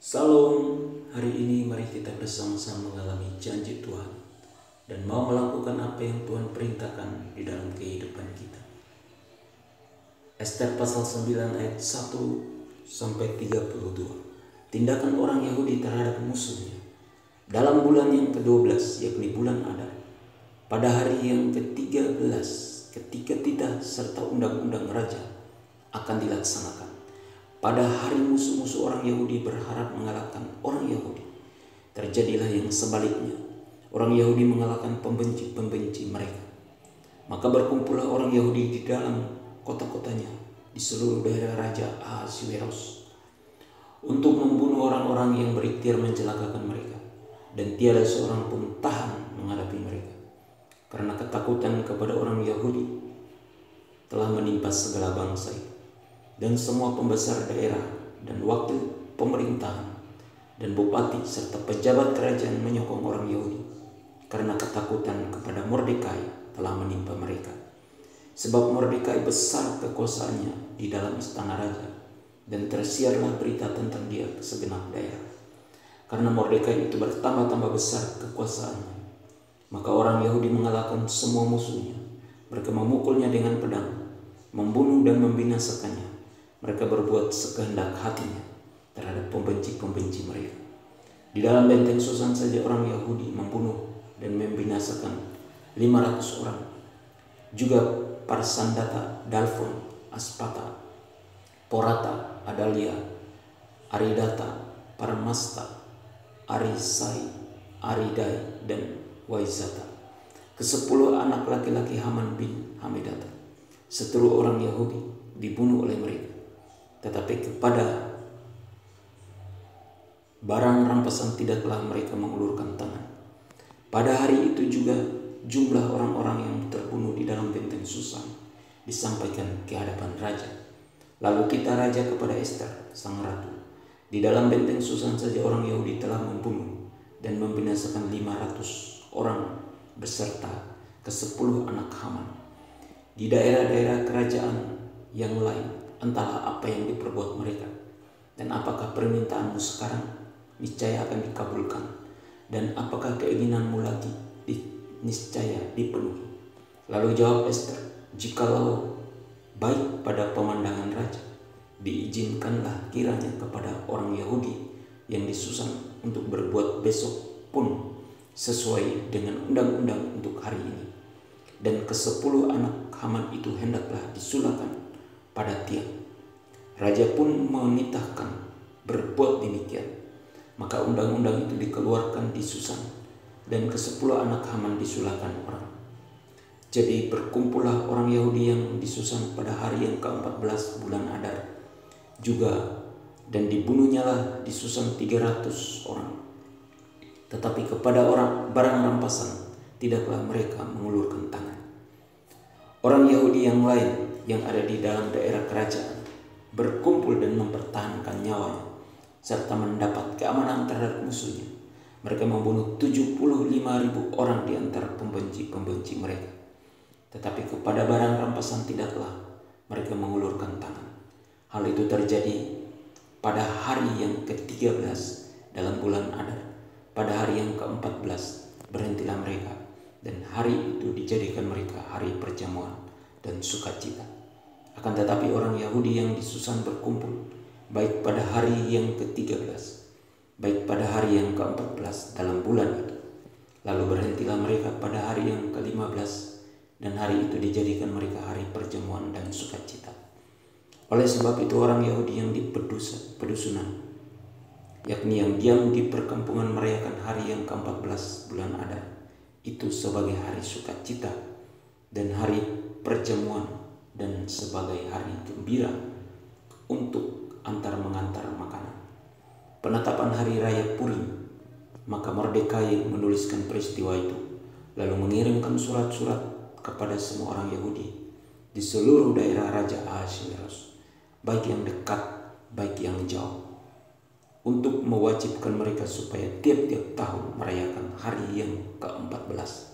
Salam, hari ini mari kita bersama-sama mengalami janji Tuhan dan mau melakukan apa yang Tuhan perintahkan di dalam kehidupan kita. Ester pasal 9 ayat 1 sampai 32. Tindakan orang Yahudi terhadap musuhnya. Dalam bulan yang ke-12, yakni bulan Adar, pada hari yang ke-13, ketika titah serta undang-undang raja akan dilaksanakan. Pada hari musuh-musuh orang Yahudi berharap mengalahkan orang Yahudi, terjadilah yang sebaliknya. Orang Yahudi mengalahkan pembenci-pembenci mereka. Maka berkumpullah orang Yahudi di dalam kota-kotanya di seluruh daerah Raja Ahasuerus untuk membunuh orang-orang yang berikhtiar mencelakakan mereka, dan tiada seorang pun tahan menghadapi mereka, karena ketakutan kepada orang Yahudi telah menimpa segala bangsa itu. Dan semua pembesar daerah dan wakil pemerintahan dan bupati serta pejabat kerajaan menyokong orang Yahudi, karena ketakutan kepada Mordekai telah menimpa mereka. Sebab Mordekai besar kekuasaannya di dalam istana raja, dan tersiarlah berita tentang dia ke segenap daerah. Karena Mordekai itu bertambah-tambah besar kekuasaannya, maka orang Yahudi mengalahkan semua musuhnya. Mereka memukulnya dengan pedang, membunuh dan membinasakannya. Mereka berbuat sekehendak hatinya terhadap pembenci-pembenci mereka. Di dalam benteng Susan saja orang Yahudi membunuh dan membinasakan 500 orang. Juga Parsandata, Dalfon, Aspata, Porata, Adalia, Aridata, Parmasta, Arisai, Aridai, dan Waizata. Ke-10 anak laki-laki Haman bin Hamedata, seteru orang Yahudi, dibunuh oleh mereka. Tetapi kepada barang rampasan tidaklah mereka mengulurkan tangan. Pada hari itu juga jumlah orang-orang yang terbunuh di dalam benteng Susan disampaikan ke hadapan raja. Lalu kita raja kepada Ester, sang ratu. Di dalam benteng Susan saja orang Yahudi telah membunuh dan membinasakan 500 orang beserta ke-10 anak Haman. Di daerah-daerah kerajaan yang lain entahlah apa yang diperbuat mereka, dan apakah permintaanmu sekarang niscaya akan dikabulkan, dan apakah keinginanmu lagi niscaya dipenuhi. Lalu jawab Ester, jikalau baik pada pemandangan raja, diizinkanlah kiranya kepada orang Yahudi yang di Susan untuk berbuat besok pun sesuai dengan undang-undang untuk hari ini, dan ke-10 anak Haman itu hendaklah disulahkan pada tiang. Raja pun menitahkan berbuat demikian. Maka undang-undang itu dikeluarkan di Susan, dan ke-10 anak Haman disulahkan orang. Jadi berkumpullah orang Yahudi yang di Susan pada hari yang ke-14 bulan Adar juga, dan dibunuhnyalah di Susan 300 orang. Tetapi kepada orang barang rampasan tidaklah mereka mengulurkan tangan. Orang Yahudi yang lain yang ada di dalam daerah kerajaan berkumpul dan mempertahankan nyawanya serta mendapat keamanan terhadap musuhnya. Mereka membunuh 75.000 orang di antara pembenci-pembenci mereka. Tetapi kepada barang rampasan tidaklah mereka mengulurkan tangan. Hal itu terjadi pada hari yang ke-13 dalam bulan Adar. Pada hari yang ke-14 berhentilah mereka, dan hari itu dijadikan mereka hari perjamuan dan sukacita. Akan tetapi orang Yahudi yang di Susan berkumpul, baik pada hari yang ke-13, baik pada hari yang ke-14 dalam bulan itu. Lalu berhentilah mereka pada hari yang ke-15, dan hari itu dijadikan mereka hari perjamuan dan sukacita. Oleh sebab itu orang Yahudi yang di pedusunan, yakni yang diam di perkampungan, merayakan hari yang ke-14 bulan Adar itu sebagai hari sukacita dan hari perjamuan, dan sebagai hari gembira untuk antar mengantar makanan. Penetapan hari raya Purim. Maka Mordekai menuliskan peristiwa itu, lalu mengirimkan surat-surat kepada semua orang Yahudi di seluruh daerah Raja Ahasuerus, baik yang dekat baik yang jauh, untuk mewajibkan mereka supaya tiap-tiap tahun merayakan hari yang ke-14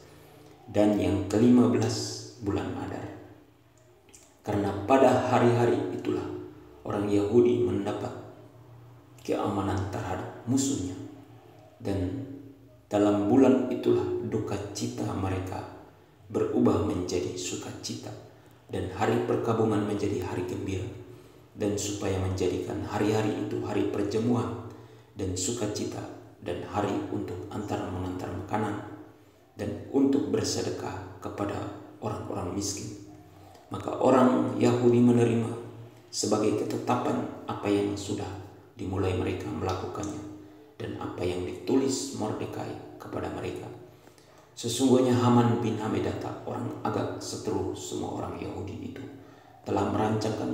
dan yang ke-15 bulan Adar. Karena pada hari-hari itulah orang Yahudi mendapat keamanan terhadap musuhnya. Dan dalam bulan itulah duka cita mereka berubah menjadi sukacita, dan hari perkabungan menjadi hari gembira, dan supaya menjadikan hari-hari itu hari perjamuan dan sukacita, dan hari untuk mengantar makanan, dan untuk bersedekah kepada orang-orang miskin. Maka orang Yahudi menerima sebagai ketetapan apa yang sudah dimulai mereka melakukannya, dan apa yang ditulis Mordekai kepada mereka. Sesungguhnya Haman bin Hamedata, orang Agag, seteru semua orang Yahudi itu, telah merancangkan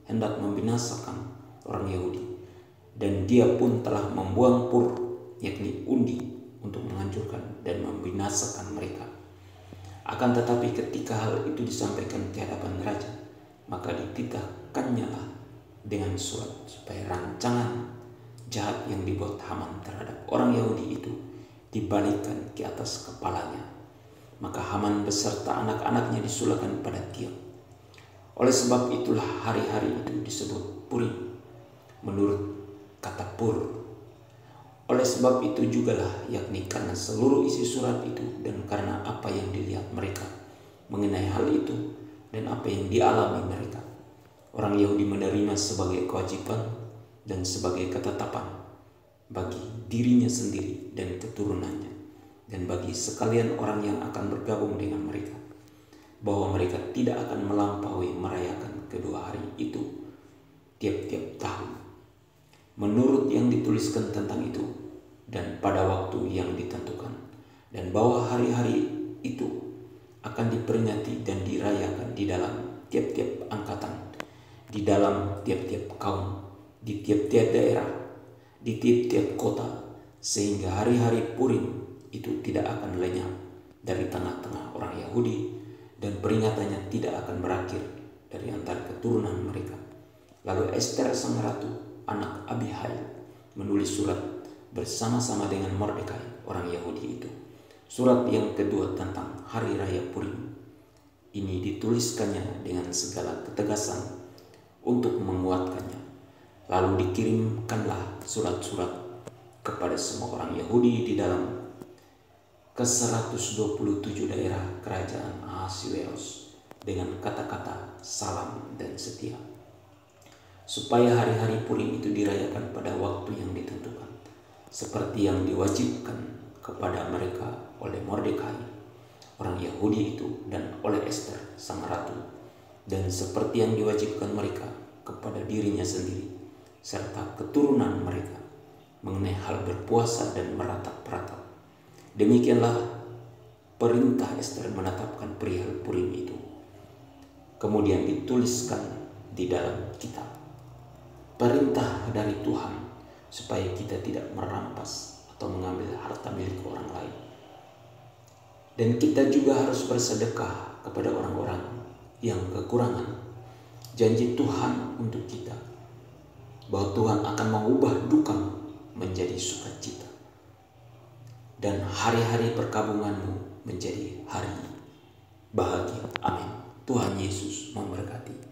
hendak membinasakan orang Yahudi, dan dia pun telah membuang pur, yakni undi, untuk menghancurkan dan membinasakan mereka. Akan tetapi ketika hal itu disampaikan ke hadapan raja, maka dititahkannya lah dengan surat supaya rancangan jahat yang dibuat Haman terhadap orang Yahudi itu dibalikkan ke atas kepalanya. Maka Haman beserta anak-anaknya disulahkan pada tiang. Oleh sebab itulah hari-hari itu disebut Purim menurut kata pur. Oleh sebab itu jugalah, yakni karena seluruh isi surat itu dan karena apa yang dilihat mereka mengenai hal itu dan apa yang dialami mereka, orang Yahudi menerima sebagai kewajiban dan sebagai ketetapan bagi dirinya sendiri dan keturunannya, dan bagi sekalian orang yang akan bergabung dengan mereka, bahwa mereka tidak akan melampaui merayakan kedua hari itu tiap-tiap tahun menurut yang dituliskan tentang itu dan pada waktu yang ditentukan, dan bahwa hari-hari itu akan diperingati dan dirayakan di dalam tiap-tiap angkatan, di dalam tiap-tiap kaum, di tiap-tiap daerah, di tiap-tiap kota, sehingga hari-hari Purim itu tidak akan lenyap dari tengah-tengah orang Yahudi, dan peringatannya tidak akan berakhir dari antara keturunan mereka. Lalu Ester sang ratu, anak Abihail, menulis surat bersama-sama dengan Mordekai orang Yahudi itu. Surat yang kedua tentang hari raya Purim. Ini dituliskannya dengan segala ketegasan untuk menguatkannya. Lalu dikirimkanlah surat-surat kepada semua orang Yahudi di dalam ke-127 daerah kerajaan Ahasiweros dengan kata-kata salam dan setia, supaya hari-hari Purim itu dirayakan pada waktu yang ditentukan, seperti yang diwajibkan kepada mereka oleh Mordekai orang Yahudi itu dan oleh Ester sang ratu, dan seperti yang diwajibkan mereka kepada dirinya sendiri serta keturunan mereka mengenai hal berpuasa dan meratap-ratap. Demikianlah perintah Ester menetapkan perihal Purim itu. Kemudian dituliskan di dalam kitab. Perintah dari Tuhan supaya kita tidak merampas atau mengambil harta milik orang lain. Dan kita juga harus bersedekah kepada orang-orang yang kekurangan. Janji Tuhan untuk kita bahwa Tuhan akan mengubah duka menjadi sukacita, dan hari-hari perkabunganmu menjadi hari bahagia. Amin. Tuhan Yesus memberkati.